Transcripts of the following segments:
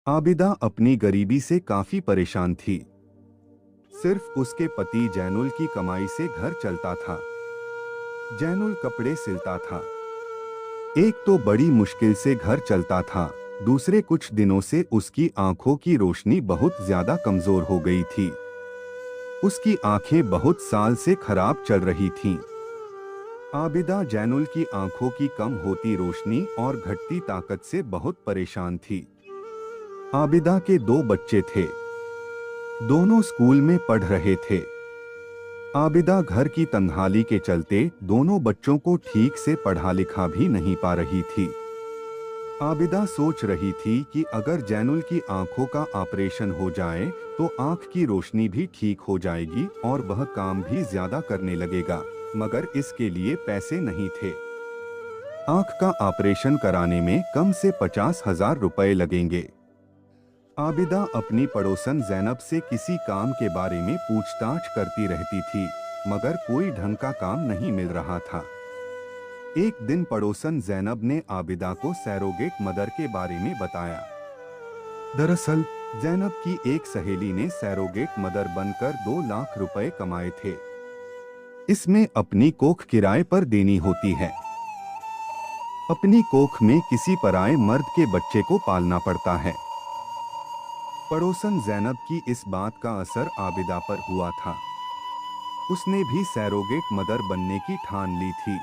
आबिदा अपनी गरीबी से काफी परेशान थी। सिर्फ उसके पति जैनुल की कमाई से घर चलता था। जैनुल कपड़े सिलता था। एक तो बड़ी मुश्किल से घर चलता था, दूसरे कुछ दिनों से उसकी आंखों की रोशनी बहुत ज्यादा कमजोर हो गई थी। उसकी आंखें बहुत साल से खराब चल रही थीं। आबिदा जैनुल की आंखों की कम होती रोशनी और घटती ताकत से बहुत परेशान थी। आबिदा के 2 बच्चे थे। दोनों स्कूल में पढ़ रहे थे। आबिदा घर की तन्हाली के चलते दोनों बच्चों को ठीक से पढ़ा लिखा भी नहीं पा रही थी। आबिदा सोच रही थी कि अगर जैनुल की आंखों का ऑपरेशन हो जाए तो आंख की रोशनी भी ठीक हो जाएगी और वह काम भी ज्यादा करने लगेगा, मगर इसके लिए पैसे नहीं थे। आंख का ऑपरेशन कराने में कम से 50,000 रुपए लगेंगे। आबिदा अपनी पड़ोसन जैनब से किसी काम के बारे में पूछताछ करती रहती थी, मगर कोई ढंग का काम नहीं मिल रहा था। एक दिन पड़ोसन जैनब ने आबिदा को सैरोगेट मदर के बारे में बताया। दरअसल जैनब की एक सहेली ने सैरोगेट मदर बनकर 2 लाख रुपए कमाए थे। इसमें अपनी कोख किराए पर देनी होती है। अपनी कोख में किसी पराये मर्द के बच्चे को पालना पड़ता है। पड़ोसन जैनब की इस बात का असर आबिदा पर हुआ था। उसने भी सैरोगेट मदर बनने की ठान ली थी।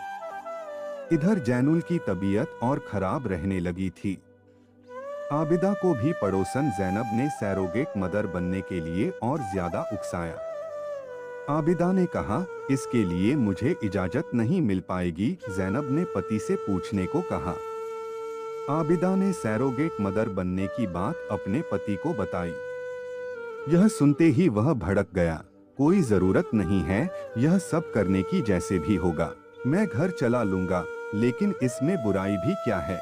इधर जैनुल की तबीयत और खराब रहने लगी थी। आबिदा को भी पड़ोसन जैनब ने सैरोगेट मदर बनने के लिए और ज्यादा उकसाया। आबिदा ने कहा, इसके लिए मुझे इजाजत नहीं मिल पाएगी। जैनब ने पति से पूछने को कहा। आबिदा ने सैरोगेट मदर बनने की बात अपने पति को बताई। यह सुनते ही वह भड़क गया। कोई जरूरत नहीं है, यह सब करने की, जैसे भी होगा मैं घर चला लूंगा, लेकिन इसमें बुराई भी क्या है।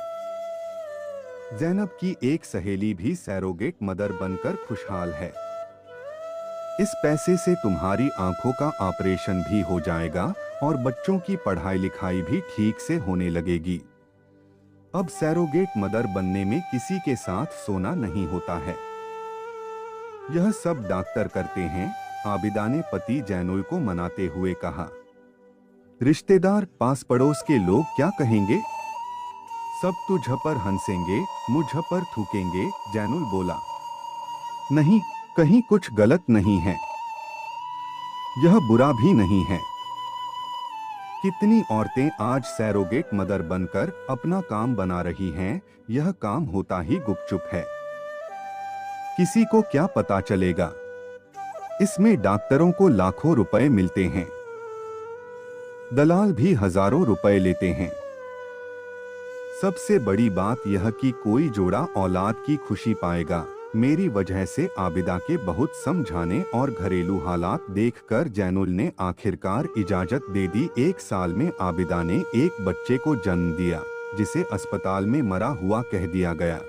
जैनब की एक सहेली भी सैरोगेट मदर बनकर खुशहाल है। इस पैसे से तुम्हारी आंखों का ऑपरेशन भी हो जाएगा और बच्चों की पढ़ाई लिखाई भी ठीक से होने लगेगी। अब सैरोगेट मदर बनने में किसी के साथ सोना नहीं होता है। यह सब डॉक्टर करते हैं, आबिदा ने पति जैनुल को मनाते हुए कहा। रिश्तेदार, पास पड़ोस के लोग क्या कहेंगे? सब तुझ पर हंसेंगे, मुझ पर थूकेंगे, जैनुल बोला। नहीं, कहीं कुछ गलत नहीं है। यह बुरा भी नहीं है। कितनी औरतें आज सैरोगेट मदर बनकर अपना काम बना रही हैं, यह काम होता ही गुपचुप है। किसी को क्या पता चलेगा? इसमें डॉक्टरों को लाखों रुपए मिलते हैं। दलाल भी हजारों रुपए लेते हैं। सबसे बड़ी बात यह कि कोई जोड़ा औलाद की खुशी पाएगा। मेरी वजह से आबिदा के बहुत समझाने और घरेलू हालात देखकर जैनुल ने आखिरकार इजाजत दे दी। 1 साल में आबिदा ने एक बच्चे को जन्म दिया, जिसे अस्पताल में मरा हुआ कह दिया गया।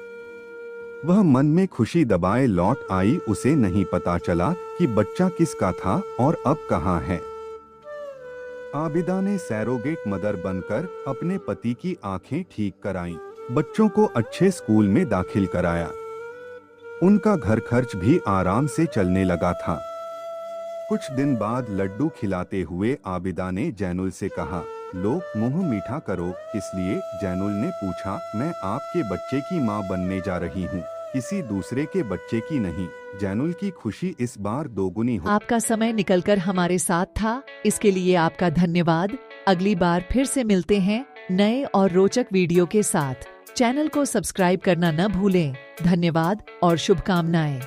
वह मन में खुशी दबाए लौट आई। उसे नहीं पता चला कि बच्चा किसका था और अब कहाँ है। आबिदा ने सैरोगेट मदर बनकर अपने पति की आंखें ठीक कराईं, बच्चों को अच्छे स्कूल में दाखिल कराया। उनका घर खर्च भी आराम से चलने लगा था। कुछ दिन बाद लड्डू खिलाते हुए आबिदा ने जैनुल से कहा, लो मुंह मीठा करो। इसलिए जैनुल ने पूछा, मैं आपके बच्चे की माँ बनने जा रही हूँ, किसी दूसरे के बच्चे की नहीं। जैनुल की खुशी इस बार दोगुनी हो। आपका समय निकलकर हमारे साथ था, इसके लिए आपका धन्यवाद। अगली बार फिर से मिलते हैं नए और रोचक वीडियो के साथ। चैनल को सब्सक्राइब करना न भूलें। धन्यवाद और शुभकामनाएं।